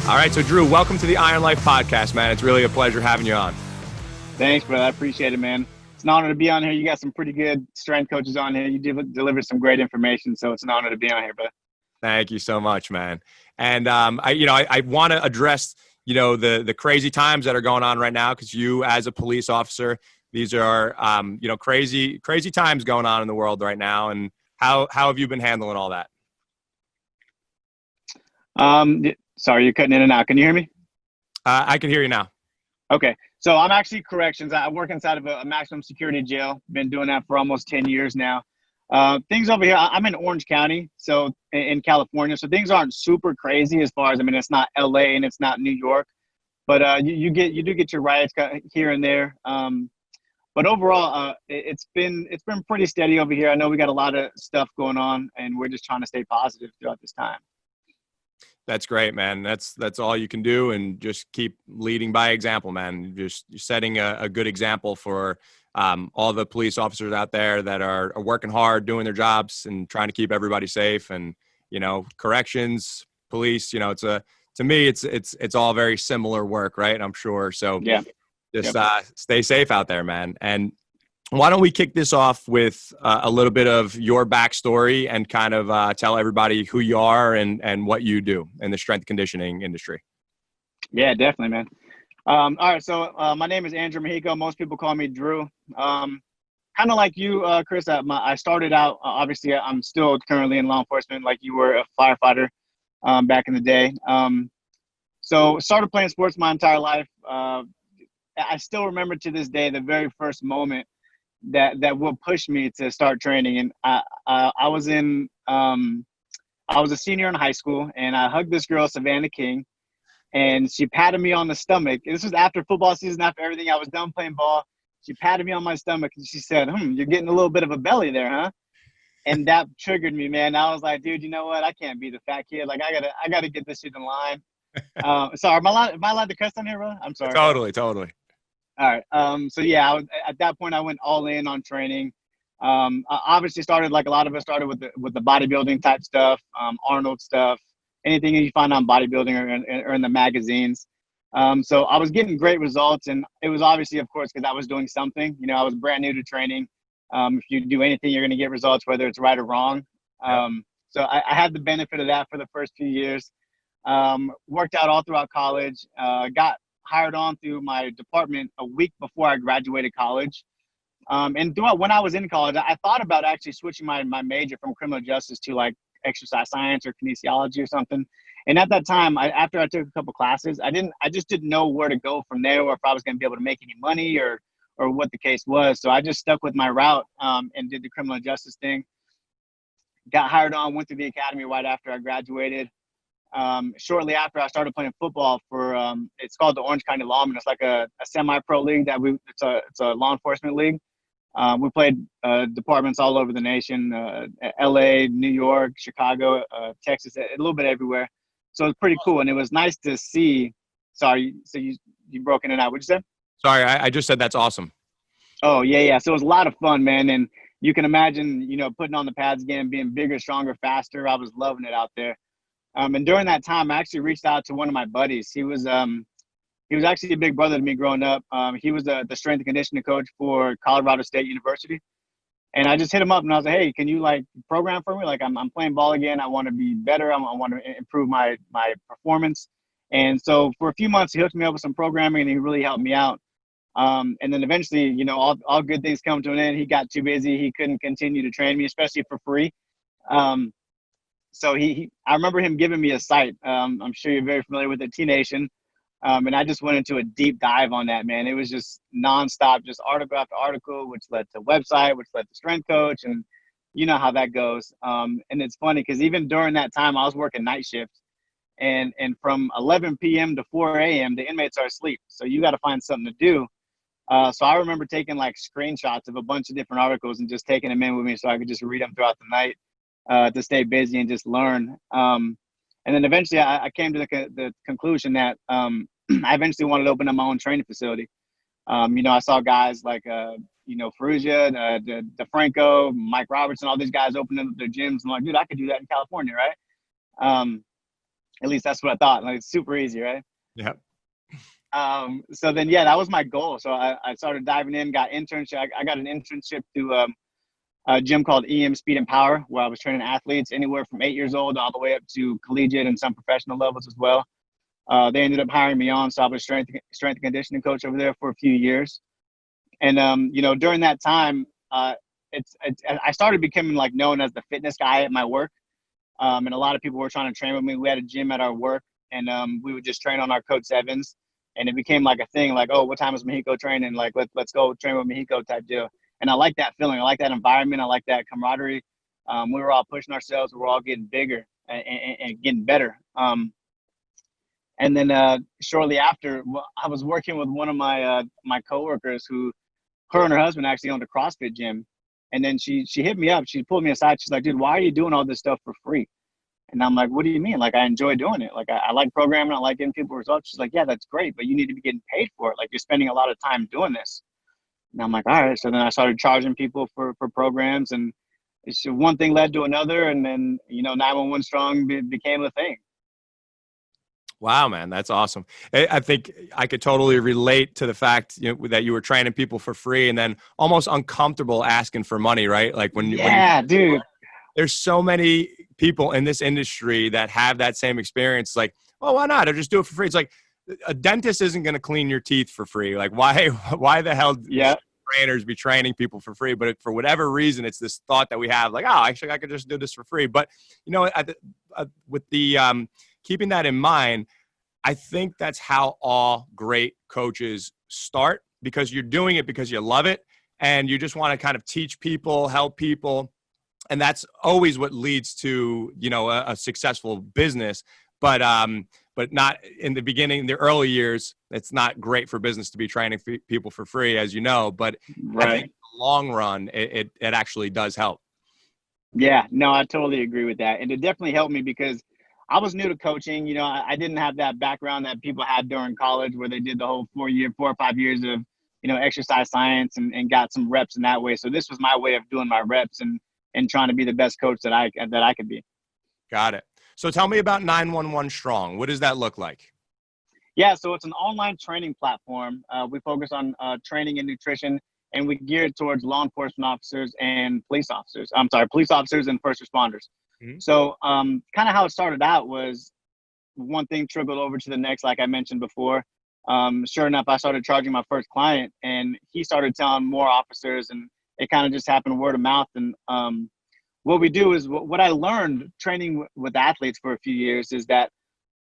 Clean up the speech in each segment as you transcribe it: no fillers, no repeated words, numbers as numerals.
All right, so Dru, welcome to the Iron Life podcast, man. It's really a pleasure having you on. Thanks, brother. I appreciate it, man. It's an honor to be on here. You got some pretty good strength coaches on here. You deliver some great information, so it's an honor to be on here, brother. Thank you so much, man. And I want to address, the crazy times that are going on right now, because you, as a police officer, these are, crazy times going on in the world right now. And how have you been handling all that? Sorry, you're cutting in and out. Can you hear me? I can hear you now. Okay. So I'm actually corrections. I work inside of a maximum security jail. Been doing that for almost 10 years now. Things over here, I'm in Orange County, so in California. So things aren't super crazy as far as, it's not LA and it's not New York, but you do get your riots here and there. But overall, it's been pretty steady over here. I know we got a lot of stuff going on, and we're just trying to stay positive throughout this time. That's great, man. That's all you can do, and just keep leading by example, man. You're setting a good example for all the police officers out there that are working hard, doing their jobs, and trying to keep everybody safe. And corrections, police. To me, it's all very similar work, right? I'm sure. So yeah, just stay safe out there, man. And why don't we kick this off with a little bit of your backstory and kind of tell everybody who you are and what you do in the strength conditioning industry. Yeah, definitely, man. All right, so my name is Dru Mejico. Most people call me Dru. Kind of like you, Chris. I started out, obviously, I'm still currently in law enforcement, like you were a firefighter back in the day. So started playing sports my entire life. I still remember to this day the very first moment that will push me to start training. And I was a senior in high school, and I hugged this girl, Savannah King, and she patted me on the stomach. This was after football season, after everything. I was done playing ball. She patted me on my stomach, and she said, "You're getting a little bit of a belly there, huh?" And that triggered me, man. I was like, dude, you know what? I can't be the fat kid. Like, I gotta get this shit in line. Sorry, am I allowed to cuss on here, bro? I'm sorry. Totally. All right. So yeah, at that point I went all in on training. I obviously started, like a lot of us started with the bodybuilding type stuff, Arnold stuff, anything you find on bodybuilding or in the magazines. So I was getting great results, and it was obviously, of course, because I was doing something. I was brand new to training. If you do anything, you're going to get results, whether it's right or wrong. So I had the benefit of that for the first few years. Worked out all throughout college. Got hired on through my department a week before I graduated college. And throughout when I was in college, I thought about actually switching my major from criminal justice to like exercise science or kinesiology or something. And at that time, after I took a couple classes, I just didn't know where to go from there, or if I was going to be able to make any money or what the case was. So I just stuck with my route and did the criminal justice thing. Got hired on, went to the academy right after I graduated. Shortly after, I started playing football for it's called the Orange County Lawmen. It's like a semi-pro league it's a law enforcement league. We played departments all over the nation, LA, New York, Chicago, Texas, a little bit everywhere. So it was pretty cool, and it was nice to see. Sorry, so you broke in and out. What'd you say? Sorry, I just said that's awesome. Oh yeah. So it was a lot of fun, man. And you can imagine, putting on the pads again, being bigger, stronger, faster. I was loving it out there. And during that time, I actually reached out to one of my buddies. He was actually a big brother to me growing up. He was the strength and conditioning coach for Colorado State University. And I just hit him up and I was like, hey, can you like program for me? Like I'm playing ball again. I want to be better. I want to improve my performance. And so for a few months, he hooked me up with some programming, and he really helped me out. And then eventually, all good things come to an end. He got too busy. He couldn't continue to train me, especially for free. So I remember him giving me a site. I'm sure you're very familiar with it, T-Nation. And I just went into a deep dive on that, man. It was just nonstop, just article after article, which led to website, which led to strength coach. And you know how that goes. And it's funny because even during that time, I was working night shift. And from 11 p.m. to 4 a.m., the inmates are asleep. So you got to find something to do. So I remember taking like screenshots of a bunch of different articles and just taking them in with me so I could just read them throughout the night to stay busy and just learn. And then eventually I came to the conclusion that I eventually wanted to open up my own training facility. I saw guys like, Ferrugia, DeFranco, Mike Robertson, all these guys opening up their gyms. I'm like, dude, I could do that in California, right? At least that's what I thought. Like, it's super easy, right? Yeah. So then, yeah, that was my goal. So I started diving in, got internship. I got an internship through a gym called EM Speed and Power, where I was training athletes anywhere from 8 years old all the way up to collegiate and some professional levels as well. They ended up hiring me on, so I was strength and conditioning coach over there for a few years. And during that time, I started becoming like known as the fitness guy at my work. And a lot of people were trying to train with me. We had a gym at our work, and we would just train on our Code 7s. And it became like a thing, like, oh, what time is Mejico training? Like, let's go train with Mejico type deal. And I like that feeling. I like that environment. I like that camaraderie. We were all pushing ourselves. We were all getting bigger and getting better. And then shortly after, I was working with one of my coworkers who, her and her husband actually owned a CrossFit gym. And then she hit me up. She pulled me aside. She's like, dude, why are you doing all this stuff for free? And I'm like, what do you mean? Like, I enjoy doing it. Like, I like programming. I like getting people results. She's like, yeah, that's great, but you need to be getting paid for it. Like, you're spending a lot of time doing this. And I'm like, all right. So then I started charging people for programs, and it's one thing led to another. And then, 911 Strong became a thing. Wow, man, that's awesome. I think I could totally relate to the fact that you were training people for free and then almost uncomfortable asking for money, right? Like when dude. There's so many people in this industry that have that same experience. Like, oh, why not? I'll just do it for free. It's like a dentist isn't going to clean your teeth for free. Like, why the hell should trainers be training people for free? But for whatever reason, it's this thought that we have, like, oh, actually, I could just do this for free. But with the keeping that in mind, I think that's how all great coaches start, because you're doing it because you love it and you just want to kind of teach people, help people. And that's always what leads to, a successful business. But not in the beginning, the early years, it's not great for business to be training people for free, as you know. But right. I think in the long run, it actually does help. Yeah, no, I totally agree with that. And it definitely helped me because I was new to coaching. I didn't have that background that people had during college where they did the whole 4 or 5 years of, exercise science and got some reps in that way. So this was my way of doing my reps and trying to be the best coach that I could be. Got it. So tell me about 911 Strong. What does that look like? Yeah, so it's an online training platform. We focus on training and nutrition, and we gear it towards law enforcement officers and police officers. Police officers and first responders. Mm-hmm. So kind of how it started out was one thing trickled over to the next, like I mentioned before. Sure enough, I started charging my first client, and he started telling more officers, and it kind of just happened word of mouth. And what we do is what I learned training with athletes for a few years is that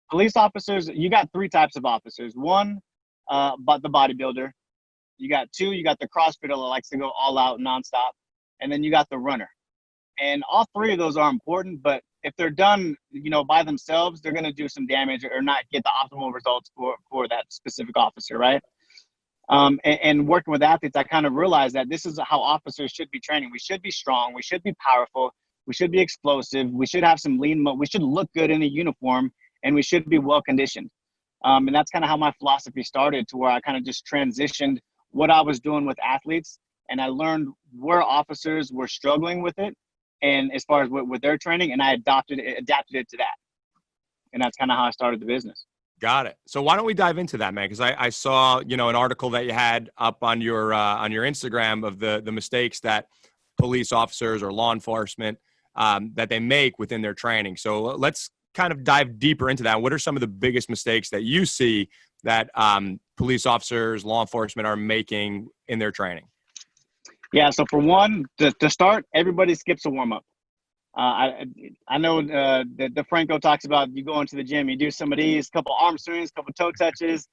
police officers, you got three types of officers. One, but the bodybuilder. You got two, you got the CrossFitter that likes to go all out nonstop. And then you got the runner. And all three of those are important, but if they're done, by themselves, they're going to do some damage or not get the optimal results for that specific officer, right? And working with athletes, I kind of realized that this is how officers should be training. We should be strong. We should be powerful. We should be explosive. We should have some lean. We should look good in a uniform, and we should be well conditioned. And that's kind of how my philosophy started, to where I kind of just transitioned what I was doing with athletes, and I learned where officers were struggling with it, and as far as with their training, and I adapted it to that. And that's kind of how I started the business. Got it. So why don't we dive into that, man? Because I saw, an article that you had up on your Instagram of the mistakes that police officers or law enforcement that they make within their training. So let's kind of dive deeper into that. What are some of the biggest mistakes that you see that police officers, law enforcement are making in their training? Yeah. So for one, to start, everybody skips a warm up. I know the Franco talks about you go into the gym, you do some of these, couple arm swings, couple toe touches,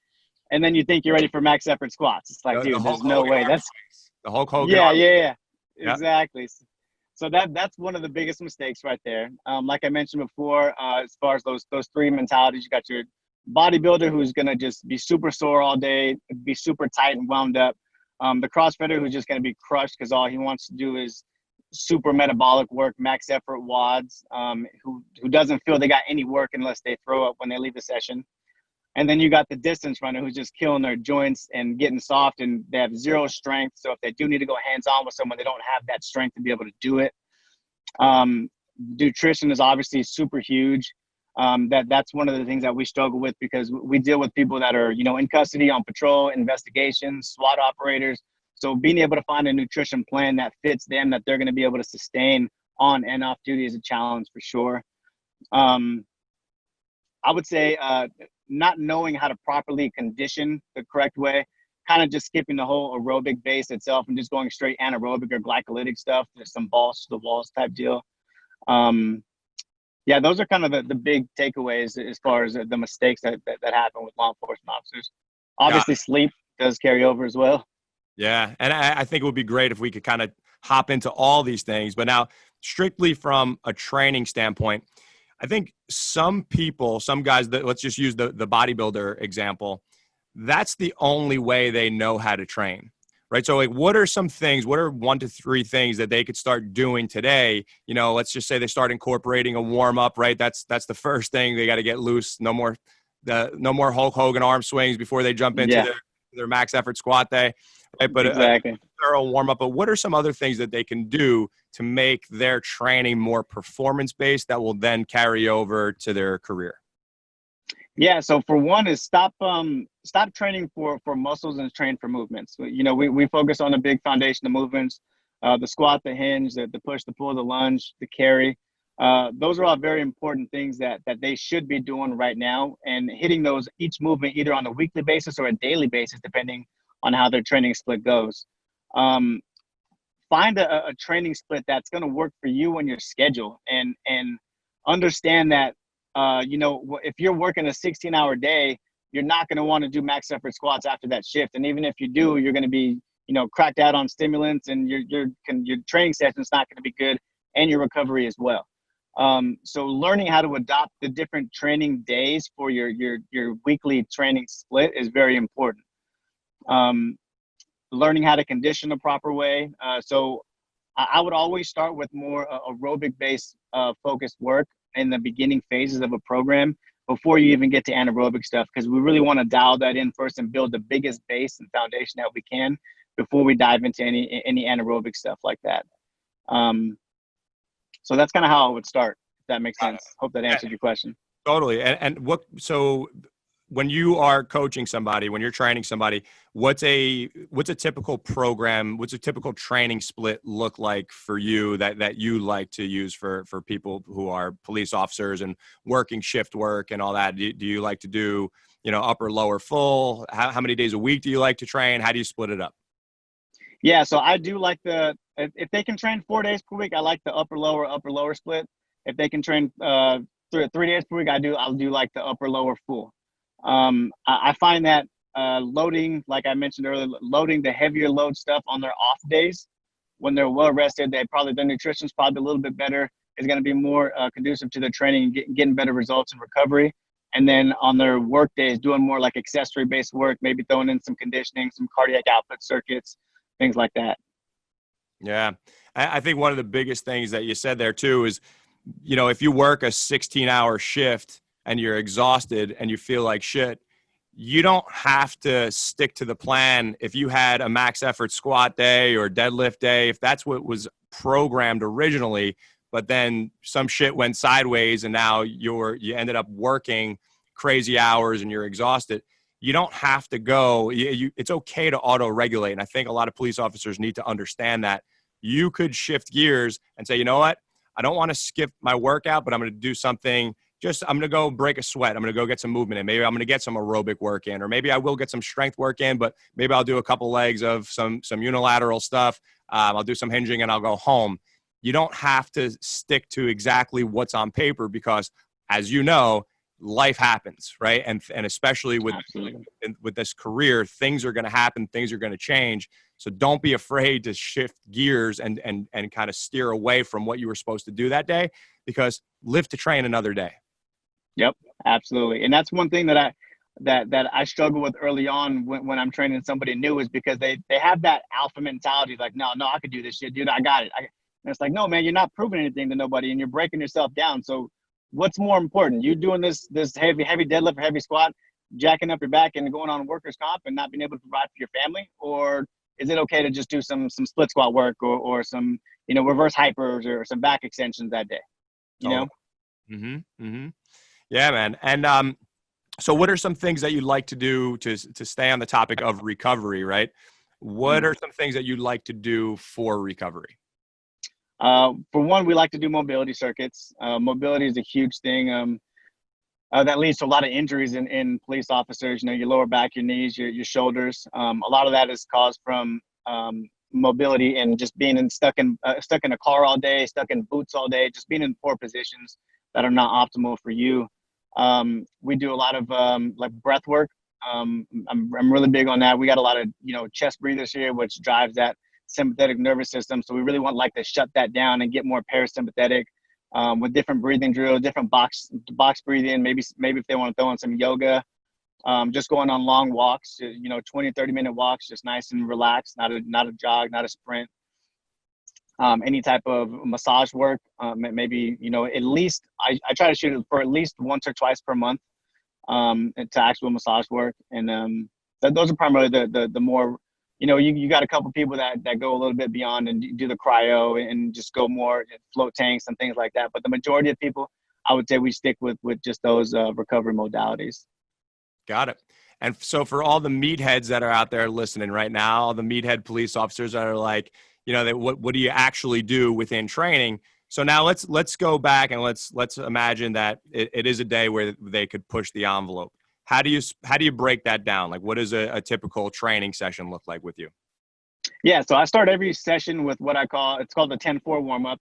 and then you think you're ready for max effort squats. It's like, dude, there's no way. That's the Hulk Hogan. Yeah. Exactly. So that's one of the biggest mistakes right there. Like I mentioned before, as far as those three mentalities, you got your bodybuilder who's gonna just be super sore all day, be super tight and wound up. The CrossFitter who's just gonna be crushed because all he wants to do is super metabolic work, max effort wads, who doesn't feel they got any work unless they throw up when they leave the session. And then you got the distance runner who's just killing their joints and getting soft, and they have zero strength. So if they do need to go hands-on with someone, they don't have that strength to be able to do it. Nutrition is obviously super huge. That's one of the things that we struggle with, because we deal with people that are, in custody, on patrol, investigations, SWAT operators. So being able to find a nutrition plan that fits them, that they're going to be able to sustain on and off duty, is a challenge for sure. I would say not knowing how to properly condition the correct way, kind of just skipping the whole aerobic base itself and just going straight anaerobic or glycolytic stuff. There's some balls to the walls type deal. Yeah, those are kind of the big takeaways as far as the mistakes that happen with law enforcement officers. Obviously, sleep does carry over as well. Yeah, and I think it would be great if we could kind of hop into all these things. But now, strictly from a training standpoint, I think some people, some guys, that let's just use the bodybuilder example, that's the only way they know how to train, right? So like, what are some things, what are 1 to 3 things that they could start doing today? Let's just say they start incorporating a warm up, right? That's the first thing. They got to get loose. No more Hulk Hogan arm swings before they jump into their max effort squat day, right? But exactly. A thorough warm up. But what are some other things that they can do to make their training more performance based that will then carry over to their career? Yeah. So for one is stop training for muscles and train for movements. We focus on the big foundation of movements, the squat, the hinge, the push, the pull, the lunge, the carry. Those are all very important things that they should be doing right now, and hitting those each movement either on a weekly basis or a daily basis, depending on how their training split goes. Find a training split that's going to work for you and your schedule, and understand that if you're working a 16-hour day, you're not going to want to do max effort squats after that shift. And even if you do, you're going to be, cracked out on stimulants, and your training session is not going to be good, and your recovery as well. So learning how to adopt the different training days for your weekly training split is very important. Learning how to condition the proper way. So I would always start with more aerobic-based focused work in the beginning phases of a program before you even get to anaerobic stuff, because we really want to dial that in first and build the biggest base and foundation that we can before we dive into any anaerobic stuff like that. So that's kind of how I would start, if that makes sense. Hope that answered your question. Totally. So when you are coaching somebody, when you're training somebody, what's a typical program, what's a typical training split look like for you that you like to use for people who are police officers and working shift work and all that? Do you like to do, upper, lower, full? How many days a week do you like to train? How do you split it up? Yeah, so I do like if they can train 4 days per week, I like the upper, lower split. If they can train 3 days per week, I'll do like the upper, lower, full. I find that loading, like I mentioned earlier, loading the heavier load stuff on their off days when they're well rested, their nutrition's probably a little bit better, is going to be more conducive to their training and getting better results in recovery. And then on their work days, doing more like accessory based work, maybe throwing in some conditioning, some cardiac output circuits, things like that. Yeah. I think one of the biggest things that you said there too is, if you work a 16-hour shift and you're exhausted and you feel like shit, you don't have to stick to the plan. If you had a max effort squat day or deadlift day, if that's what was programmed originally, but then some shit went sideways and now you ended up working crazy hours and you're exhausted, you don't have to go. It's okay to auto-regulate. And I think a lot of police officers need to understand that. You could shift gears and say, you know what? I don't want to skip my workout, but I'm going to do something. I'm going to go break a sweat. I'm going to go get some movement in. Maybe I'm going to get some aerobic work in, or maybe I will get some strength work in, but maybe I'll do a couple legs of some unilateral stuff. I'll do some hinging and I'll go home. You don't have to stick to exactly what's on paper because, as you know, life happens, right? And especially with this career, things are going to happen. Things are going to change. So don't be afraid to shift gears and kind of steer away from what you were supposed to do that day, because live to train another day. Yep, absolutely. And that's one thing that I struggle with early on when I'm training somebody new, is because they have that alpha mentality, like, no, I could do this shit, dude. I got it. And it's like, no, man, you're not proving anything to nobody and you're breaking yourself down. So what's more important? You doing this heavy deadlift or heavy squat, jacking up your back and going on workers' comp and not being able to provide for your family? Or is it okay to just do some split squat work or some, reverse hypers or some back extensions that day? You know? Mm-hmm. Mm-hmm. Yeah, man. And so what are some things that you'd like to do to stay on the topic of recovery, right? What are some things that you'd like to do for recovery? For one, we like to do mobility circuits. Mobility is a huge thing. That leads to a lot of injuries in police officers. You know, your lower back, your knees, your shoulders. A lot of that is caused from mobility and just being stuck in a car all day, stuck in boots all day, just being in poor positions that are not optimal for you. We do a lot of like breath work. I'm really big on that. We got a lot of chest breathers here, which drives that sympathetic nervous system. So we really want like to shut that down and get more parasympathetic. With different breathing drills, different box breathing, maybe if they want to throw in some yoga, just going on long walks, 20, 30-minute walks, just nice and relaxed, not a jog, not a sprint. Any type of massage work, maybe, at least, I try to shoot it for at least once or twice per month to actual massage work. And those are primarily the more, you got a couple people that go a little bit beyond and do the cryo and just go more float tanks and things like that. But the majority of people, I would say we stick with just those recovery modalities. Got it. And so for all the meatheads that are out there listening right now, all the meathead police officers that are like, what do you actually do within training? So now let's go back and let's imagine that it is a day where they could push the envelope. How do you break that down? Like, what does a typical training session look like with you? Yeah, so I start every session with what it's called the 10-4 warm up.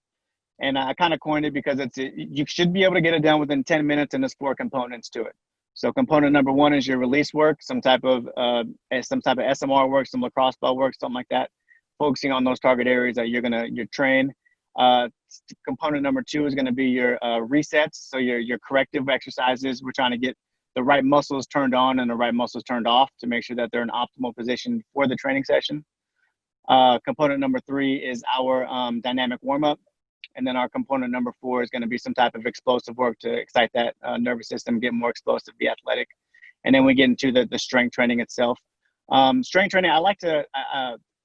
And I kind of coined it because you should be able to get it done within 10 minutes, and there's 4 components to it. So component number 1 is your release work, some type of SMR work, some lacrosse ball work, something like that, focusing on those target areas that you're trained. Component number 2 is going to be your resets, so your corrective exercises. We're trying to get the right muscles turned on and the right muscles turned off to make sure that they're in optimal position for the training session. Component number 3 is our dynamic warm-up. And then our component number 4 is going to be some type of explosive work to excite that nervous system, get more explosive, be athletic. And then we get into the strength training itself. Strength training, I like to,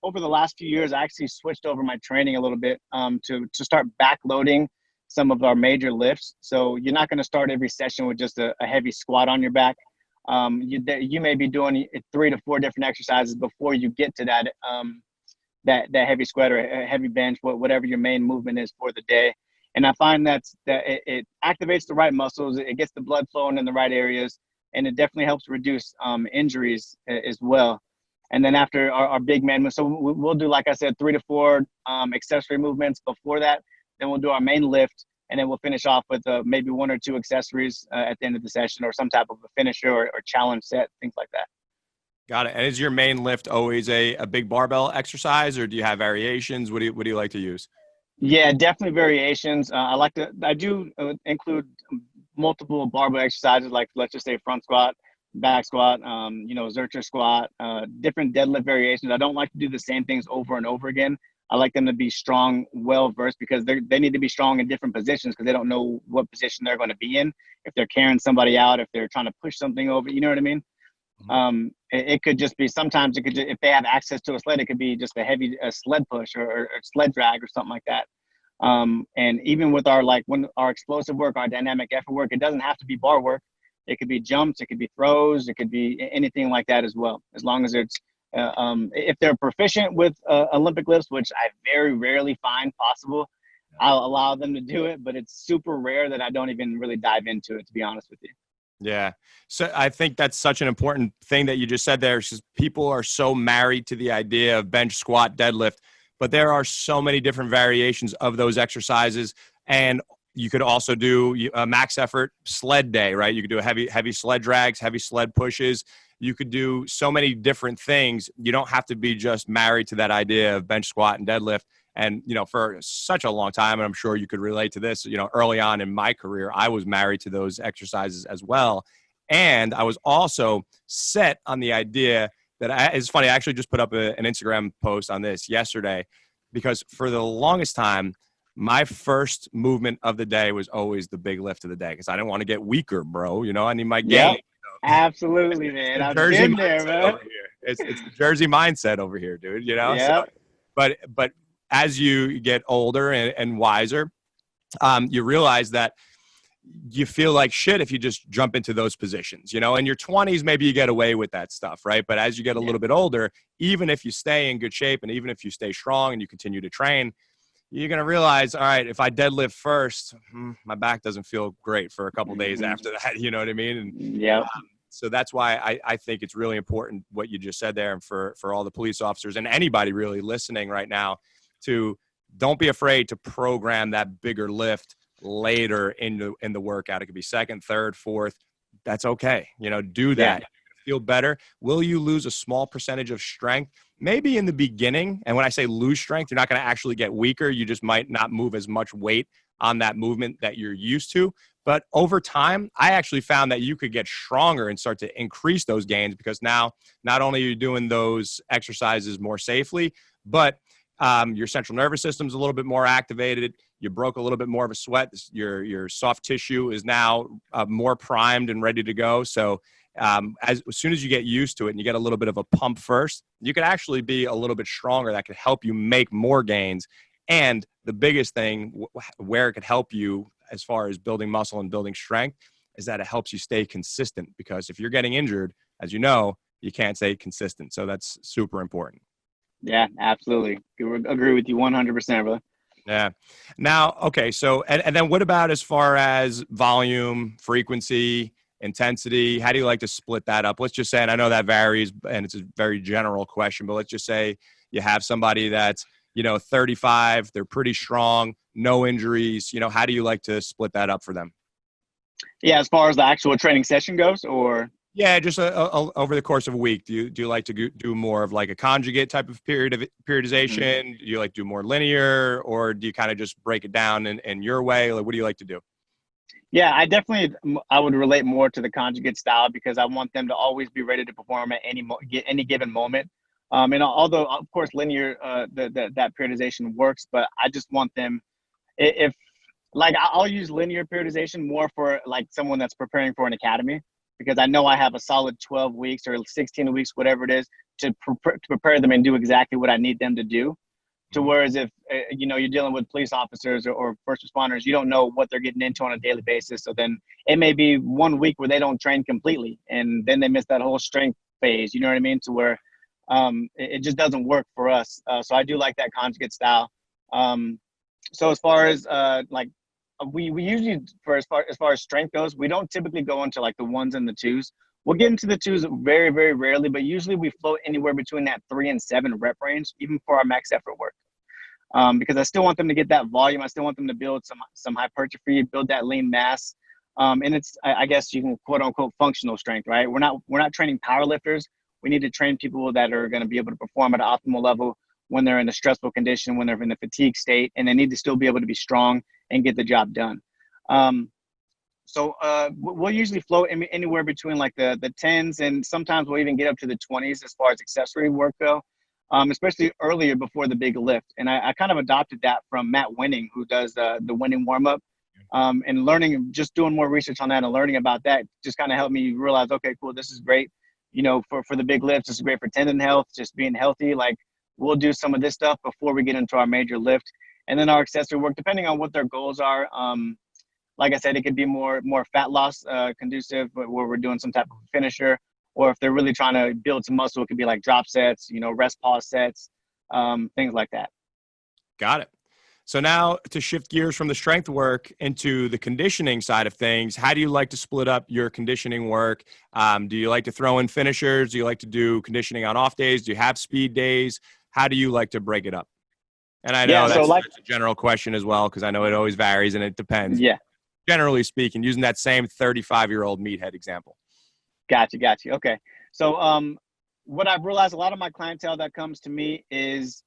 over the last few years, I actually switched over my training a little bit to start backloading some of our major lifts. So you're not going to start every session with just a heavy squat on your back. You may be doing 3 to 4 different exercises before you get to that heavy squat or a heavy bench, whatever your main movement is for the day. And I find that it activates the right muscles, it gets the blood flowing in the right areas, and it definitely helps reduce injuries as well. And then after our big man move, so we'll do, like I said, 3 to 4 accessory movements before that. Then we'll do our main lift, and then we'll finish off with maybe 1 or 2 accessories at the end of the session, or some type of a finisher or challenge set, things like that. Got it. And is your main lift always a big barbell exercise, or do you have variations? What do you like to use? Yeah, definitely variations. I do include multiple barbell exercises, like let's just say front squat, back squat, Zercher squat, different deadlift variations. I don't like to do the same things over and over again. I like them to be strong, well-versed, because they need to be strong in different positions because they don't know what position they're going to be in. If they're carrying somebody out, if they're trying to push something over, you know what I mean? It could just be, sometimes if they have access to a sled, it could be just a sled push or sled drag or something like that. And even with our explosive work, our dynamic effort work, it doesn't have to be bar work. It could be jumps, it could be throws, it could be anything like that as well. As long as it's, if they're proficient with Olympic lifts, which I very rarely find possible, I'll allow them to do it, but it's super rare that I don't even really dive into it, to be honest with you. Yeah. So I think that's such an important thing that you just said there. Is people are so married to the idea of bench, squat, deadlift, but there are so many different variations of those exercises. And you could also do a max effort sled day, right? You could do a heavy sled drags, heavy sled pushes. You could do so many different things. You don't have to be just married to that idea of bench, squat, and deadlift. And, for such a long time, and I'm sure you could relate to this, early on in my career, I was married to those exercises as well. And I was also set on the idea that it's funny, I actually just put up an Instagram post on this yesterday, because for the longest time, my first movement of the day was always the big lift of the day, because I didn't want to get weaker, bro. I need my gain. Yep. Absolutely, man. I've been there, man. It's the Jersey mindset over here, dude, Yeah. So, but as you get older and wiser, you realize that you feel like shit if you just jump into those positions. In your 20s, maybe you get away with that stuff, right? But as you get a little bit older, even if you stay in good shape and even if you stay strong and you continue to train, you're going to realize, all right, if I deadlift first, my back doesn't feel great for a couple days after that. You know what I mean? And so that's why I think it's really important what you just said there, and for all the police officers and anybody really listening right now, to don't be afraid to program that bigger lift later in the workout. It could be second, third, fourth. That's okay. Do that. Feel better. Will you lose a small percentage of strength? Maybe in the beginning. And when I say lose strength, you're not going to actually get weaker. You just might not move as much weight on that movement that you're used to. But over time, I actually found that you could get stronger and start to increase those gains, because now not only are you doing those exercises more safely, but your central nervous system is a little bit more activated. You broke a little bit more of a sweat. Your soft tissue is now more primed and ready to go. So as soon as you get used to it and you get a little bit of a pump first, you could actually be a little bit stronger. That could help you make more gains. And the biggest thing where it could help you as far as building muscle and building strength is that it helps you stay consistent, because if you're getting injured, as you know, you can't stay consistent. So that's super important. Yeah, absolutely. Agree with you 100%, brother. Yeah. Now, okay. So, and then what about as far as volume, frequency, intensity? How do you like to split that up? Let's just say, and I know that varies and it's a very general question, but let's just say you have somebody that's, 35, they're pretty strong, no injuries. How do you like to split that up for them? Yeah. As far as the actual training session goes, or? Yeah, just over the course of a week. Do you like to do more of like a conjugate type of periodization? Mm-hmm. Do you like to do more linear, or do you kind of just break it down in your way? Like, what do you like to do? Yeah, I would relate more to the conjugate style, because I want them to always be ready to perform at any given moment. And although of course linear that periodization works, but I just want them, if like I'll use linear periodization more for like someone that's preparing for an academy, because I know I have a solid 12 weeks or 16 weeks, whatever it is, to prepare them and do exactly what I need them to do. To whereas if you're dealing with police officers or first responders, you don't know what they're getting into on a daily basis. So then it may be 1 week where they don't train completely, and then they miss that whole strength phase. You know what I mean? To where it just doesn't work for us. So I do like that conjugate style. So as far as we usually, for as far as strength goes, we don't typically go into like the ones and the twos. We'll get into the twos very, very rarely, but usually we float anywhere between that 3 and 7 rep range, even for our max effort work. Because I still want them to get that volume. I still want them to build some hypertrophy, build that lean mass. And it's, I guess you can quote unquote functional strength, right? We're not training power lifters. We need to train people that are going to be able to perform at an optimal level when they're in a stressful condition, when they're in a fatigue state, and they need to still be able to be strong and get the job done. So we'll usually float anywhere between like the 10s, and sometimes we'll even get up to the 20s as far as accessory work go, especially earlier before the big lift. And I kind of adopted that from Matt Winning, who does the winning warm-up, and just doing more research on that and learning about that just kind of helped me realize, okay, cool, this is great. For the big lifts, this is great for tendon health, just being healthy. Like, we'll do some of this stuff before we get into our major lift. And then our accessory work, depending on what their goals are. Like I said, it could be more fat loss conducive, where we're doing some type of finisher, or if they're really trying to build some muscle, it could be like drop sets, rest pause sets, things like that. Got it. So now to shift gears from the strength work into the conditioning side of things, how do you like to split up your conditioning work? Do you like to throw in finishers? Do you like to do conditioning on off days? Do you have speed days? How do you like to break it up? And I know that's a general question as well, because I know it always varies and it depends. Yeah. Generally speaking, using that same 35-year-old meathead example. Gotcha. Okay. So what I've realized, a lot of my clientele that comes to me is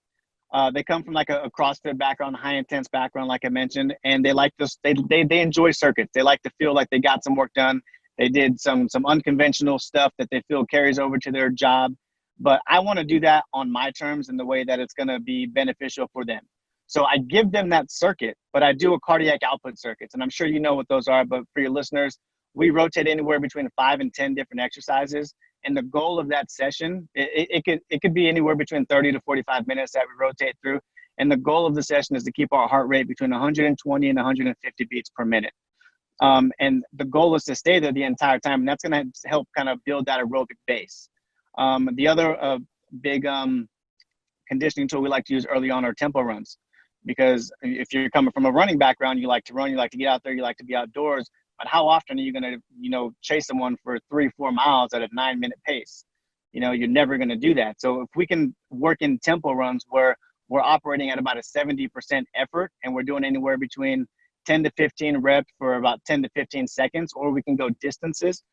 they come from like a CrossFit background, high intense background, like I mentioned, and they like this. They enjoy circuits. They like to feel like they got some work done. They did some unconventional stuff that they feel carries over to their job. But I want to do that on my terms in the way that it's going to be beneficial for them. So I give them that circuit, but I do a cardiac output circuits. And I'm sure you know what those are, but for your listeners, we rotate anywhere between 5 and 10 different exercises. And the goal of that session, it could be anywhere between 30 to 45 minutes that we rotate through. And the goal of the session is to keep our heart rate between 120 and 150 beats per minute. And the goal is to stay there the entire time. And that's going to help kind of build that aerobic base. The other big conditioning tool we like to use early on are tempo runs, because if you're coming from a running background, you like to run, you like to get out there, you like to be outdoors. But how often are you going to, chase someone for 3-4 miles at a 9-minute pace? You're never going to do that. So if we can work in tempo runs where we're operating at about a 70% effort and we're doing anywhere between 10 to 15 reps for about 10 to 15 seconds, or we can go distances,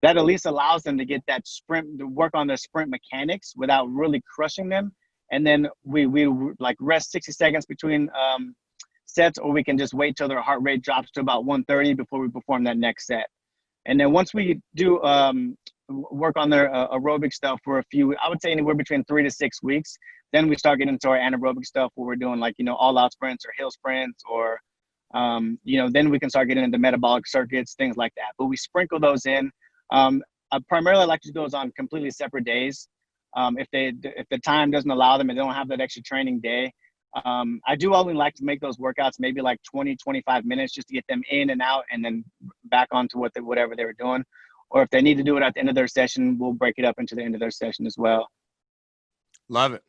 that at least allows them to get that sprint, to work on their sprint mechanics without really crushing them. And then we like rest 60 seconds between sets, or we can just wait till their heart rate drops to about 130 before we perform that next set. And then once we do work on their aerobic stuff for I would say anywhere between 3 to 6 weeks, then we start getting into our anaerobic stuff where we're doing like, all out sprints or hill sprints, or, then we can start getting into metabolic circuits, things like that. But we sprinkle those in. I primarily like to do those on completely separate days. If the time doesn't allow them and they don't have that extra training day, I do only like to make those workouts maybe like 20-25 minutes just to get them in and out and then back onto whatever they were doing. Or if they need to do it at the end of their session, we'll break it up into the end of their session as well. Love it.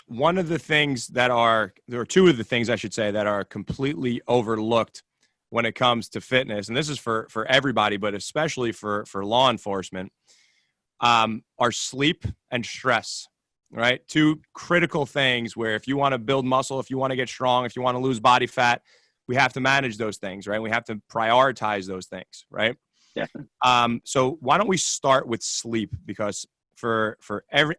One of the things there are two of the things I should say that are completely overlooked when it comes to fitness, and this is for everybody, but especially for law enforcement, are sleep and stress, right? Two critical things where if you want to build muscle, if you want to get strong, if you want to lose body fat, we have to manage those things, right? We have to prioritize those things, right? Definitely. So why don't we start with sleep? Because for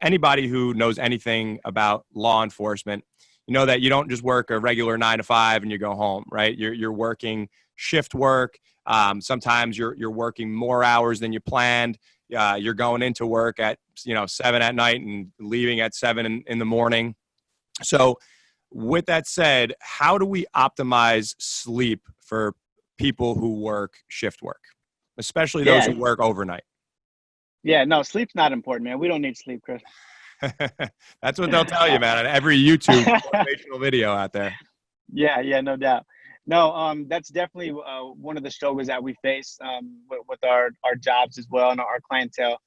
anybody who knows anything about law enforcement, that you don't just work a regular 9 to 5 and you go home, right? You're working shift work. Sometimes you're working more hours than you planned. You're going into work at 7 at night and leaving at 7 in the morning. So with that said, how do we optimize sleep for people who work shift work, especially those who work overnight? Yeah, no, sleep's not important, man. We don't need sleep, Chris. That's what they'll tell you, man, on every YouTube motivational video out there. Yeah, no doubt. No, that's definitely one of the struggles that we face with our jobs as well and our clientele.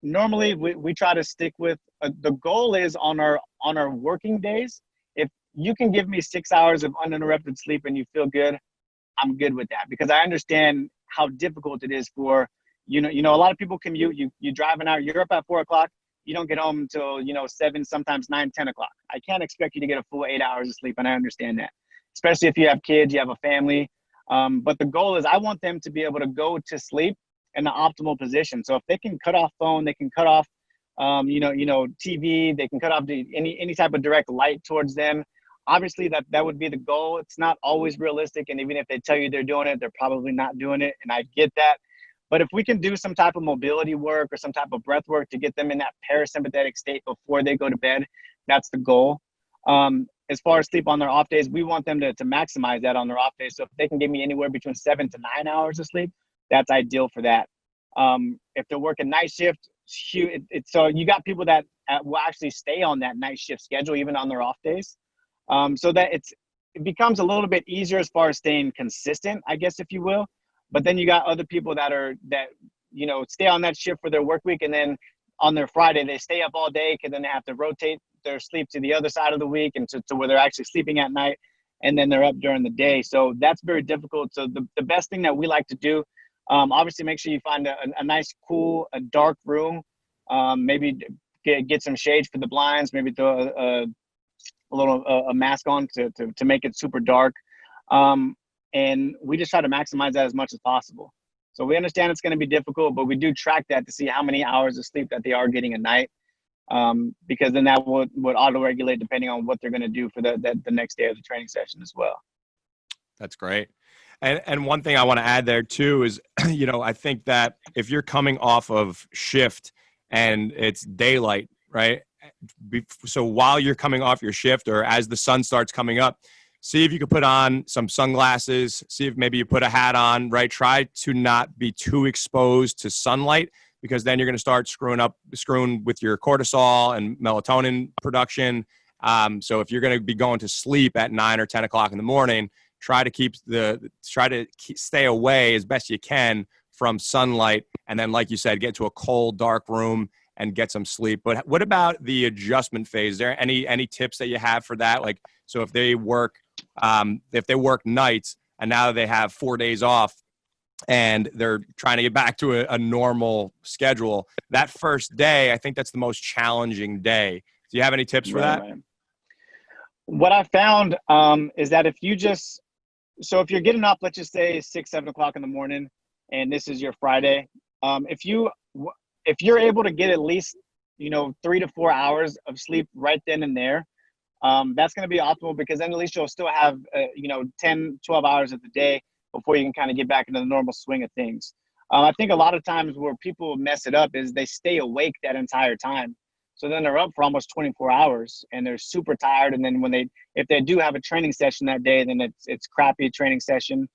Normally, we try to stick with the goal is on our working days. If you can give me 6 hours of uninterrupted sleep and you feel good, I'm good with that, because I understand how difficult it is for a lot of people commute. You drive an hour, you're up at 4 o'clock. You don't get home until 7, sometimes 9, 10 o'clock. I can't expect you to get a full 8 hours of sleep, and I understand that, especially if you have kids, you have a family. But the goal is I want them to be able to go to sleep in the optimal position. So if they can cut off phone, they can cut off, TV, they can cut off any type of direct light towards them. Obviously, that would be the goal. It's not always realistic, and even if they tell you they're doing it, they're probably not doing it, and I get that. But if we can do some type of mobility work or some type of breath work to get them in that parasympathetic state before they go to bed, that's the goal. As far as sleep on their off days, we want them to maximize that on their off days. So if they can give me anywhere between 7 to 9 hours of sleep, that's ideal for that. If they're working night shift, so you got people that will actually stay on that night shift schedule even on their off days. So that it becomes a little bit easier as far as staying consistent, I guess, if you will. But then you got other people that stay on that shift for their work week, and then on their Friday they stay up all day, because then they have to rotate their sleep to the other side of the week and to where they're actually sleeping at night, and then they're up during the day. So that's very difficult. So the best thing that we like to do, obviously make sure you find a nice, cool, a dark room. Maybe get some shades for the blinds, maybe throw a mask on to make it super dark. And we just try to maximize that as much as possible. So we understand it's going to be difficult, but we do track that to see how many hours of sleep that they are getting a night, because then that would auto-regulate depending on what they're going to do for the next day of the training session as well. That's great. And one thing I want to add there too is, I think that if you're coming off of shift and it's daylight, right? So while you're coming off your shift, or as the sun starts coming up, see if you could put on some sunglasses, see if maybe you put a hat on, right? Try to not be too exposed to sunlight, because then you're going to start screwing with your cortisol and melatonin production. So if you're going to be going to sleep at 9 or 10 o'clock in the morning, try to stay away as best you can from sunlight. And then, like you said, get to a cold, dark room and get some sleep. But what about the adjustment phase? Is there any tips that you have for that? Like, so if they work nights and now they have 4 days off and they're trying to get back to a normal schedule, that first day, I think that's the most challenging day. Do you have any tips for that? Right. What I found is that if you're getting up, let's just say 6-7 o'clock in the morning, and this is your Friday, if you're able to get at least 3 to 4 hours of sleep right then and there, that's going to be optimal, because then at least you'll still have 10-12 hours of the day before you can kind of get back into the normal swing of things. I think a lot of times where people mess it up is they stay awake that entire time. So then they're up for almost 24 hours and they're super tired. And then if they do have a training session that day, then it's crappy training session.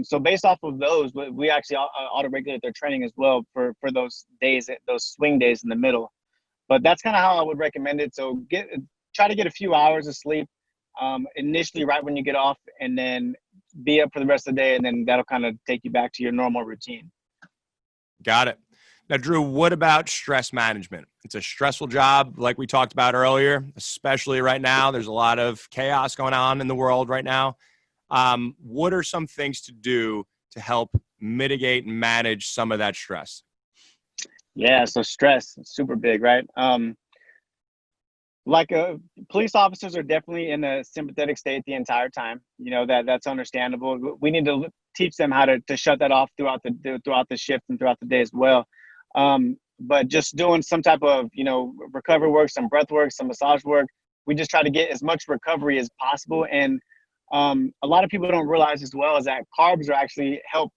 So based off of those, we actually auto-regulate their training as well for those days, those swing days in the middle. But that's kind of how I would recommend it. So try to get a few hours of sleep initially right when you get off, and then be up for the rest of the day, and then that'll kind of take you back to your normal routine. Got it. Now, Dru, what about stress management? It's a stressful job, like we talked about earlier, especially right now. There's a lot of chaos going on in the world right now. What are some things to do to help mitigate and manage some of that stress? Yeah, so stress is super big, right? Police officers are definitely in a sympathetic state the entire time. That's understandable. We need to teach them how to shut that off throughout the shift and throughout the day as well. But just doing some type of recovery work, some breath work, some massage work, we just try to get as much recovery as possible. And a lot of people don't realize as well is that carbs are actually help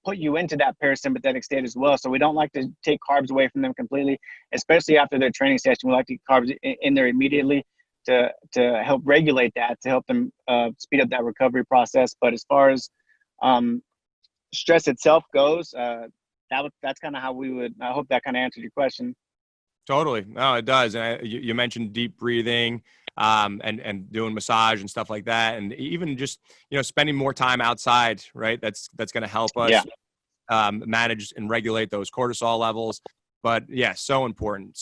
put you into that parasympathetic state as well. So we don't like to take carbs away from them completely, especially after their training session. We like to get carbs in there immediately to help regulate that, to help them speed up that recovery process. But as far as stress itself goes, that's kind of how we would. I hope that kind of answered your question. Totally. No, it does. And you mentioned deep breathing, and doing massage and stuff like that. And even just, spending more time outside, right? That's going to help us manage and regulate those cortisol levels. But yeah, so important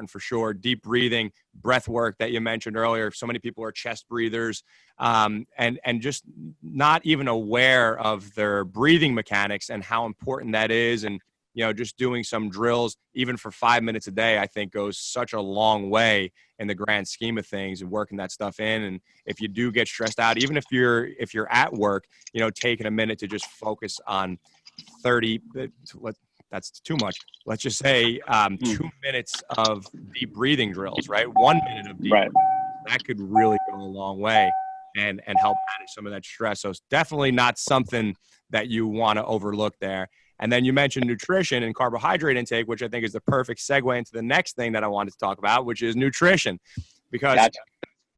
for sure. Deep breathing, breath work that you mentioned earlier. So many people are chest breathers, and just not even aware of their breathing mechanics and how important that is. And, just doing some drills, even for 5 minutes a day, I think goes such a long way in the grand scheme of things, and working that stuff in. And if you do get stressed out, even if you're at work, taking a minute to just focus on 30, that's too much. Let's just say 2 minutes of deep breathing drills, right? 1 minute of deep breathing, that could really go a long way and help manage some of that stress. So it's definitely not something that you want to overlook there. And then you mentioned nutrition and carbohydrate intake, which I think is the perfect segue into the next thing that I wanted to talk about, which is nutrition. Because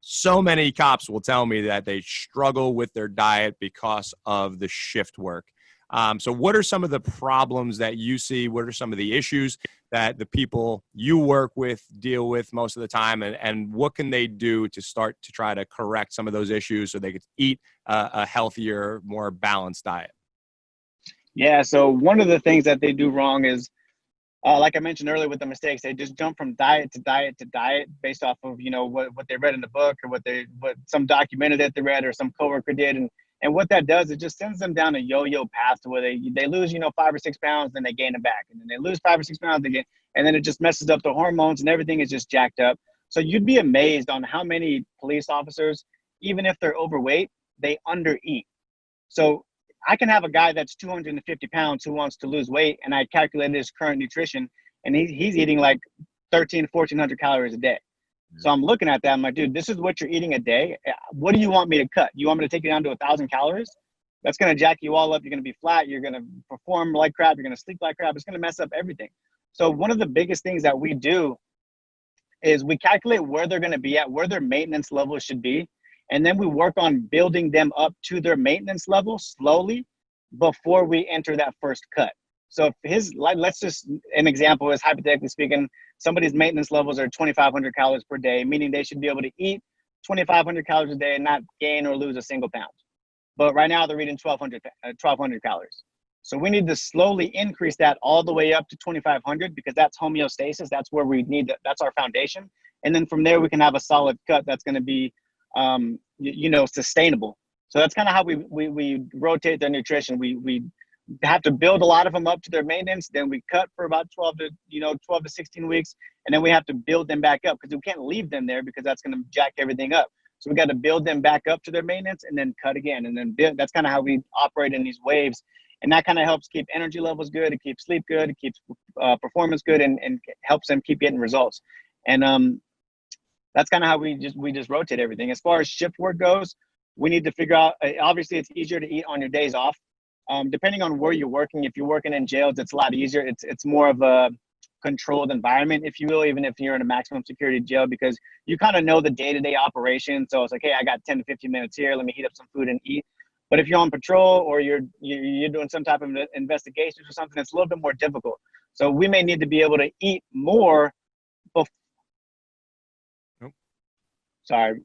so many cops will tell me that they struggle with their diet because of the shift work. So what are some of the problems that you see? What are some of the issues that the people you work with deal with most of the time? And what can they do to start to try to correct some of those issues so they could eat a healthier, more balanced diet? Yeah, so one of the things that they do wrong is, like I mentioned earlier with the mistakes, they just jump from diet to diet to diet based off of, what they read in the book, or what some documentary that they read or some coworker did. And what that does, it just sends them down a yo-yo path to where they lose, 5 or 6 pounds, then they gain it back. And then they lose 5 or 6 pounds again. And then it just messes up the hormones and everything is just jacked up. So you'd be amazed on how many police officers, even if they're overweight, they undereat. So I can have a guy that's 250 pounds who wants to lose weight, and I calculated his current nutrition, and he's eating like 1,400 calories a day. So I'm looking at that. I'm like, dude, this is what you're eating a day. What do you want me to cut? You want me to take you down to 1,000 calories? That's going to jack you all up. You're going to be flat. You're going to perform like crap. You're going to sleep like crap. It's going to mess up everything. So one of the biggest things that we do is we calculate where they're going to be at, where their maintenance level should be. And then we work on building them up to their maintenance level slowly before we enter that first cut. So if let's just, an example is, hypothetically speaking, somebody's maintenance levels are 2,500 calories per day, meaning they should be able to eat 2,500 calories a day and not gain or lose a single pound. but right now they're eating 1,200 calories. So we need to slowly increase that all the way up to 2,500 because that's homeostasis. That's where we need that's our foundation. And then from there, we can have a solid cut that's going to be, sustainable. So that's kind of how we rotate their nutrition. We have to build a lot of them up to their maintenance. Then we cut for about 12 to 16 weeks. And then we have to build them back up because we can't leave them there because that's going to jack everything up. So we got to build them back up to their maintenance and then cut again. And then that's kind of how we operate in these waves. And that kind of helps keep energy levels good. It keeps sleep good. It keeps performance good and helps them keep getting results. And that's kind of how we just rotate everything. As far as shift work goes, we need to figure out, obviously it's easier to eat on your days off. Depending on where you're working, if you're working in jails, it's a lot easier. It's more of a controlled environment, if you will, even if you're in a maximum security jail, because you kind of know the day-to-day operation. So it's like, hey, I got 10 to 15 minutes here. Let me heat up some food and eat. But if you're on patrol or you're doing some type of investigations or something, it's a little bit more difficult. So we may need to be able to eat more. Sorry.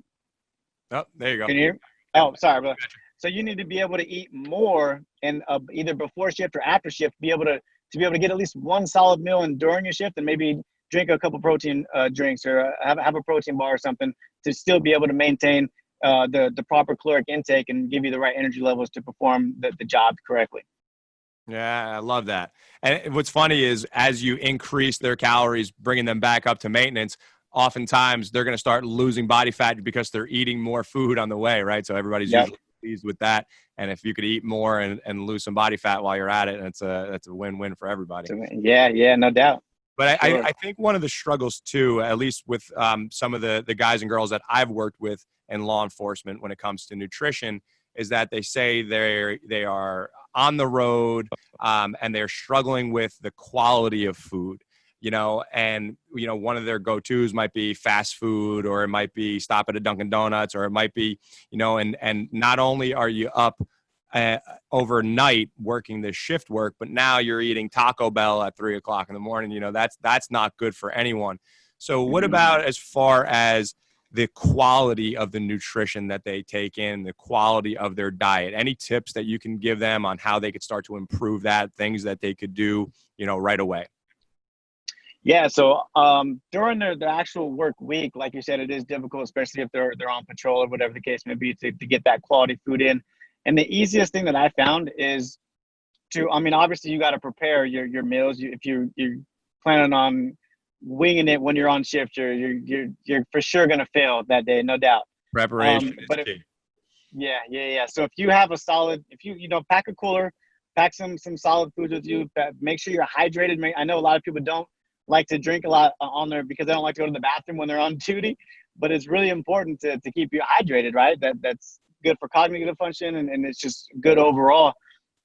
Oh, there you go. Can you hear me? Oh, sorry, bro. So you need to be able to eat more and either before shift or after shift, be able to get at least one solid meal and during your shift, and maybe drink a couple protein drinks or have a protein bar or something to still be able to maintain the proper caloric intake and give you the right energy levels to perform the job correctly. Yeah, I love that. And what's funny is as you increase their calories, bringing them back up to maintenance, oftentimes they're going to start losing body fat because they're eating more food on the way, right? So everybody's usually pleased with that. And if you could eat more and lose some body fat while you're at it, that's a win-win for everybody. Yeah, no doubt. But I think one of the struggles too, at least with some of the guys and girls that I've worked with in law enforcement when it comes to nutrition, is that they say they are on the road and they're struggling with the quality of food. And one of their go-tos might be fast food, or it might be stop at a Dunkin' Donuts, or it might be, and not only are you up overnight working this shift work, but now you're eating Taco Bell at 3 o'clock in the morning. That's not good for anyone. So what about as far as the quality of the nutrition that they take in, the quality of their diet? Any tips that you can give them on how they could start to improve that, things that they could do, right away? Yeah, so during the actual work week, like you said, it is difficult, especially if they're on patrol or whatever the case may be, to get that quality food in. And the easiest thing that I found is obviously you got to prepare your meals. If you're planning on winging it when you're on shift, you're for sure gonna fail that day, no doubt. Preparation is key. Yeah. So if you have if you pack a cooler, pack some solid foods with you. Make sure you're hydrated. I know a lot of people don't like to drink a lot on there because they don't like to go to the bathroom when they're on duty, but it's really important to keep you hydrated, right? That's good for cognitive function and it's just good overall.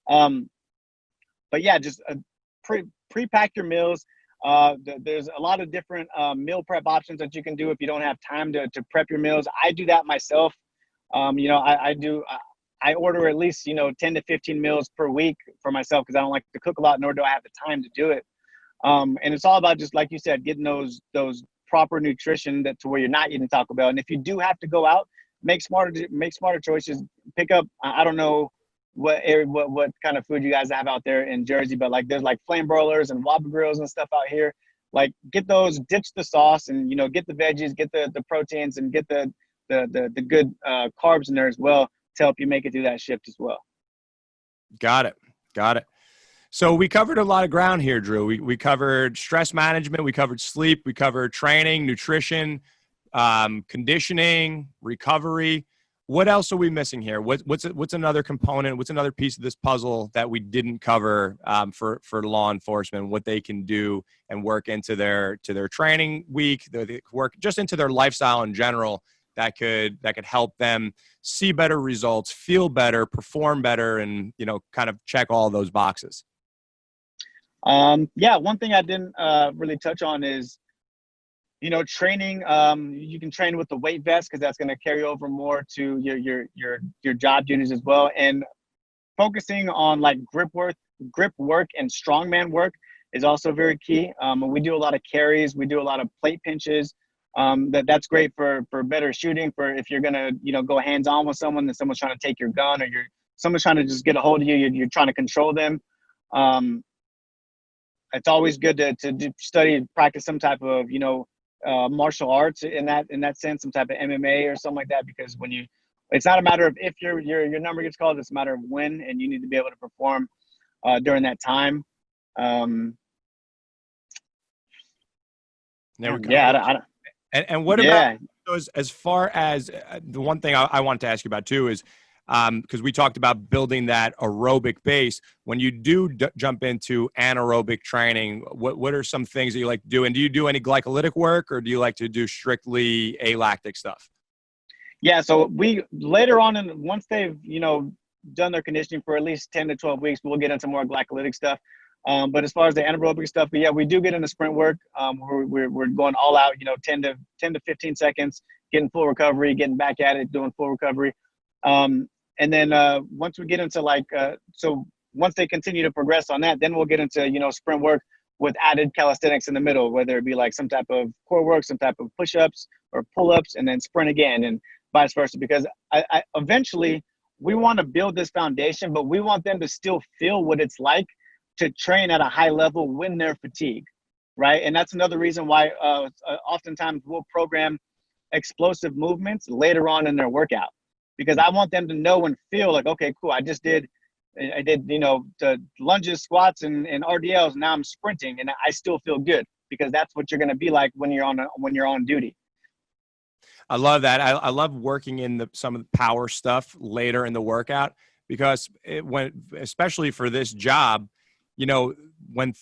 But yeah, just pre-pack your meals. There's a lot of different meal prep options that you can do if you don't have time to prep your meals. I do that myself. I order at least 10 to 15 meals per week for myself because I don't like to cook a lot, nor do I have the time to do it. And it's all about, just like you said, getting those proper nutrition to where you're not eating Taco Bell. And if you do have to go out, make smarter choices. Pick up, I don't know what kind of food you guys have out there in Jersey, but there's flame broilers and Whopper grills and stuff out here. Get those, ditch the sauce, and get the veggies, get the proteins, and get the good carbs in there as well to help you make it through that shift as well. Got it. So we covered a lot of ground here, Dru. We covered stress management, we covered sleep, we covered training, nutrition, conditioning, recovery. What else are we missing here? What's another component? What's another piece of this puzzle that we didn't cover for law enforcement? What they can do and work into their training week, work just into their lifestyle in general that could help them see better results, feel better, perform better, and kind of check all those boxes. Yeah, one thing I didn't really touch on is, training. You can train with the weight vest because that's going to carry over more to your job duties as well. And focusing on grip work and strongman work is also very key. We do a lot of carries. We do a lot of plate pinches. That's great for better shooting. For if you're going to go hands on with someone and someone's trying to take your gun, or someone's trying to just get a hold of you, you're trying to control them. It's always good to study, practice some type of, martial arts in that sense, some type of MMA or something like that, because it's not a matter of if your number gets called, it's a matter of when, and you need to be able to perform during that time. There we go. Yeah, And what about those, as far as the one thing I wanted to ask you about too is, because we talked about building that aerobic base. When you do jump into anaerobic training, what are some things that you like to do? And do you do any glycolytic work, or do you like to do strictly alactic stuff? Yeah, so we later on, once they've done their conditioning for at least 10 to 12 weeks, we'll get into more glycolytic stuff. But as far as the anaerobic stuff, but yeah, we do get into sprint work. We're going all out, 10 to 15 seconds, getting full recovery, getting back at it, doing full recovery. And then once we get into so once they continue to progress on that, then we'll get into, sprint work with added calisthenics in the middle, whether it be like some type of core work, some type of push-ups or pull-ups, and then sprint again, and vice versa. Because I eventually we want to build this foundation, but we want them to still feel what it's like to train at a high level when they're fatigued, right? And that's another reason why oftentimes we'll program explosive movements later on in their workout, because I want them to know and feel like, okay, cool, I did the lunges, squats, and RDLs. Now I'm sprinting, and I still feel good, because that's what you're going to be like when you're on duty. I love that. I love working in some of the power stuff later in the workout, because especially for this job, when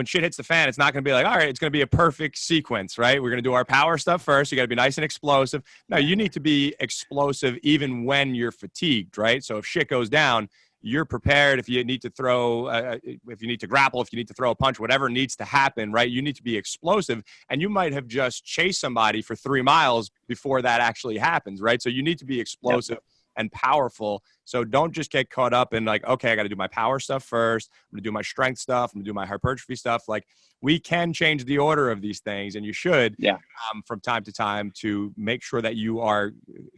shit hits the fan, it's not going to be like, all right, it's going to be a perfect sequence, right? We're going to do our power stuff first. You got to be nice and explosive. No, you need to be explosive even when you're fatigued, right? So if shit goes down, you're prepared. If you need to throw, if you need to grapple, if you need to throw a punch, whatever needs to happen, right? You need to be explosive, and you might have just chased somebody for 3 miles before that actually happens, right? So you need to be explosive. Yep. And powerful. So don't just get caught up in like, okay, I got to do my power stuff first. I'm going to do my strength stuff. I'm going to do my hypertrophy stuff. Like, we can change the order of these things, and you should, from time to time, to make sure that you are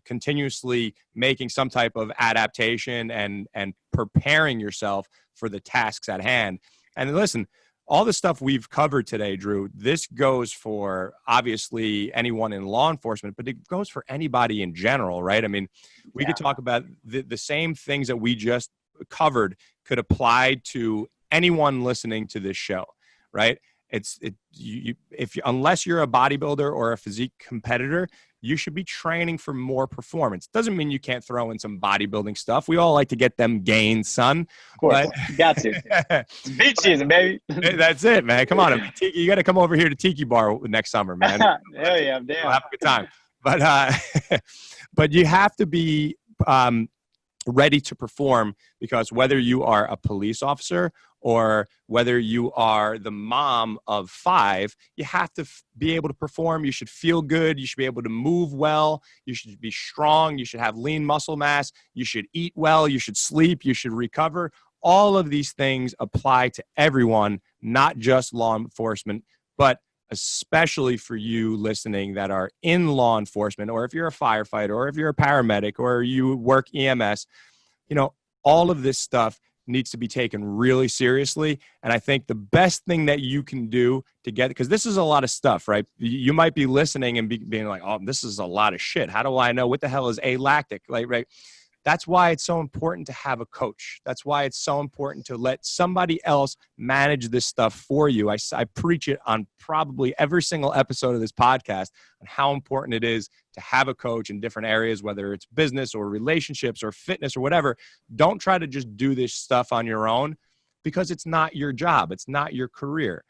continuously making some type of adaptation and preparing yourself for the tasks at hand. And listen, all the stuff we've covered today, Dru, this goes for obviously anyone in law enforcement, but it goes for anybody in general, right? I mean, we could talk about the same things that we just covered could apply to anyone listening to this show, right? Unless you're a bodybuilder or a physique competitor, you should be training for more performance. Doesn't mean you can't throw in some bodybuilding stuff. We all like to get them gains, son. Of course, got to. It's beach season, baby. That's it, man. Come on, you got to come over here to Tiki Bar next summer, man. Hell yeah, damn. We'll have a good time. But you have to be ready to perform, because whether you are a police officer or whether you are the mom of 5, you have to be able to perform. You should feel good. You should be able to move well. You should be strong. You should have lean muscle mass. You should eat well. You should sleep. You should recover. All of these things apply to everyone, not just law enforcement, but especially for you listening that are in law enforcement, or if you're a firefighter, or if you're a paramedic, or you work EMS. All of this stuff needs to be taken really seriously. And I think the best thing that you can do to get, because this is a lot of stuff, right? You might be listening and being like, oh, this is a lot of shit. How do I know what the hell is alactic? Like, right? That's why it's so important to have a coach. That's why it's so important to let somebody else manage this stuff for you. I preach it on probably every single episode of this podcast on how important it is to have a coach in different areas, whether it's business or relationships or fitness or whatever. Don't try to just do this stuff on your own, because it's not your job. It's not your career.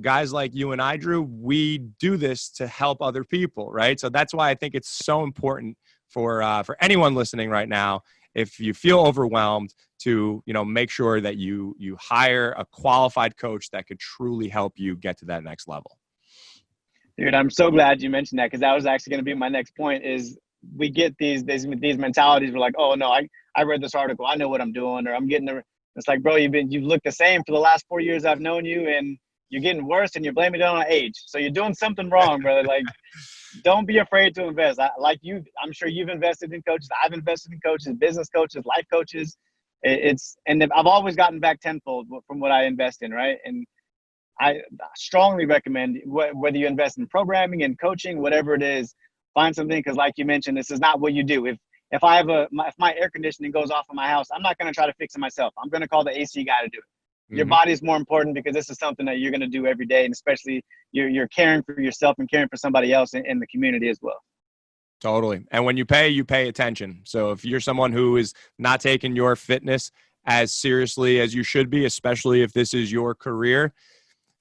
Guys like you and I, Dru, we do this to help other people, right? So that's why I think it's so important for anyone listening right now, if you feel overwhelmed, to make sure that you hire a qualified coach that could truly help you get to that next level. Dude, I'm so glad you mentioned that, because that was actually going to be my next point. Is we get these mentalities. We're like, oh no, I read this article, I know what I'm doing, or I'm getting the. It's like, bro, you've looked the same for the last 4 years I've known you, and you're getting worse, and you're blaming it on age. So you're doing something wrong, brother. Like, don't be afraid to invest. I'm sure you've invested in coaches. I've invested in coaches, business coaches, life coaches. and I've always gotten back tenfold from what I invest in, right? And I strongly recommend whether you invest in programming and coaching, whatever it is, find something, because like you mentioned, this is not what you do. If I have if my air conditioning goes off in my house, I'm not going to try to fix it myself. I'm going to call the AC guy to do it. Your body is more important, because this is something that you're going to do every day, and especially you're caring for yourself and caring for somebody else in the community as well. Totally. And when you pay attention. So if you're someone who is not taking your fitness as seriously as you should be, especially if this is your career,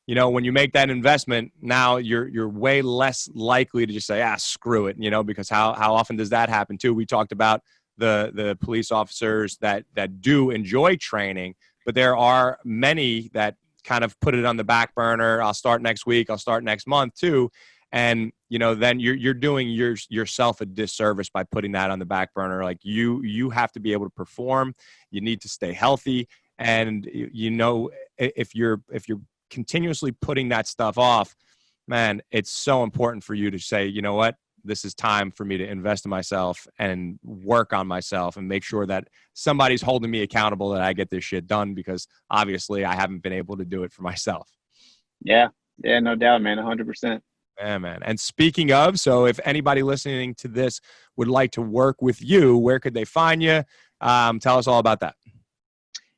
you know, when you make that investment, now you're way less likely to just say, screw it, you know, because how often does that happen too? We talked about the police officers that do enjoy training, but there are many that kind of put it on the back burner. I'll start next week. I'll start next month too. And, you know, then you're doing yourself a disservice by putting that on the back burner. Like you have to be able to perform. You need to stay healthy. And, you know, if you're continuously putting that stuff off, man, it's so important for you to say, you know what, this is time for me to invest in myself and work on myself and make sure that somebody's holding me accountable, that I get this shit done, because obviously I haven't been able to do it for myself. Yeah, no doubt, man. 100%. Yeah, man. And speaking of, so if anybody listening to this would like to work with you, where could they find you? Tell us all about that.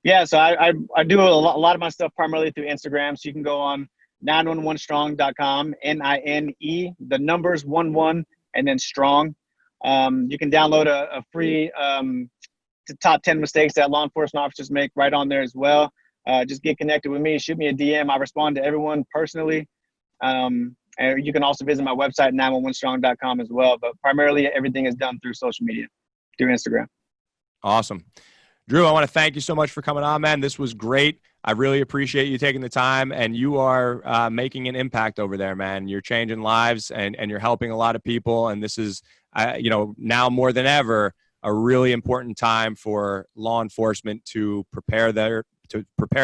Yeah, so I do a lot of my stuff primarily through Instagram. So you can go on 911strong.com, NINE, the numbers 11, and then strong. You can download a free top 10 mistakes that law enforcement officers make right on there as well. Just get connected with me. Shoot me a DM. I respond to everyone personally. And you can also visit my website, 911strong.com as well. But primarily everything is done through social media, through Instagram. Awesome. Dru, I want to thank you so much for coming on, man. This was great. I really appreciate you taking the time, and you are making an impact over there, man. You're changing lives, and you're helping a lot of people. And this is, you know, now more than ever, a really important time for law enforcement to prepare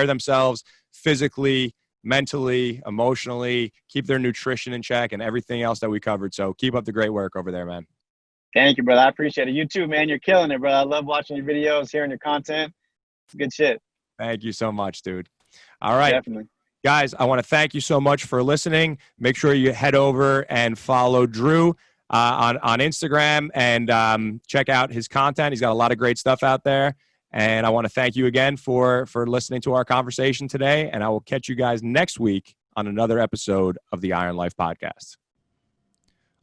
themselves physically, mentally, emotionally, keep their nutrition in check, and everything else that we covered. So keep up the great work over there, man. Thank you, brother. I appreciate it. You too, man. You're killing it, brother. I love watching your videos, hearing your content. It's good shit. Thank you so much, dude. All right. Definitely. Guys, I want to thank you so much for listening. Make sure you head over and follow Dru on Instagram and check out his content. He's got a lot of great stuff out there. And I want to thank you again for listening to our conversation today. And I will catch you guys next week on another episode of the Iron Life Podcast.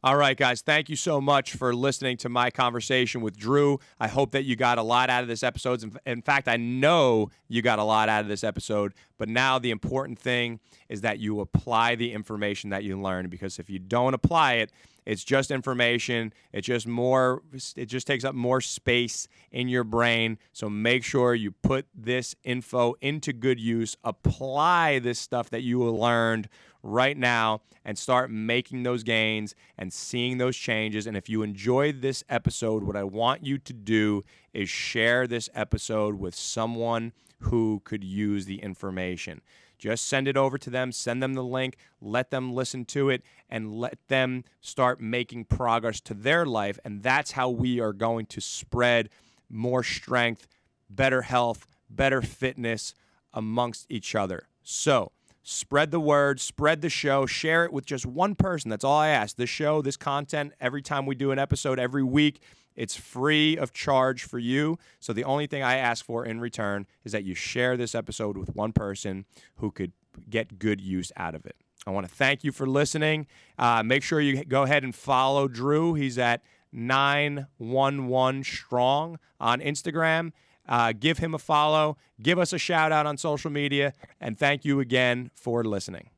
All right, guys, thank you so much for listening to my conversation with Dru. I hope that you got a lot out of this episode. In fact, I know you got a lot out of this episode, but now the important thing is that you apply the information that you learn, because if you don't apply it, it's just information. It just takes up more space in your brain. So make sure you put this info into good use. Apply this stuff that you learned right now and start making those gains and seeing those changes. And if you enjoyed this episode, what I want you to do is share this episode with someone who could use the information. Just send it over to them, send them the link, let them listen to it, and let them start making progress to their life. And that's how we are going to spread more strength, better health, better fitness amongst each other. So spread the word, spread the show, share it with just one person. That's all I ask. This show, this content, every time we do an episode every week, it's free of charge for you. So the only thing I ask for in return is that you share this episode with one person who could get good use out of it. I want to thank you for listening. Make sure you go ahead and follow Dru. He's at 911 Strong on Instagram. Give him a follow. Give us a shout out on social media. And thank you again for listening.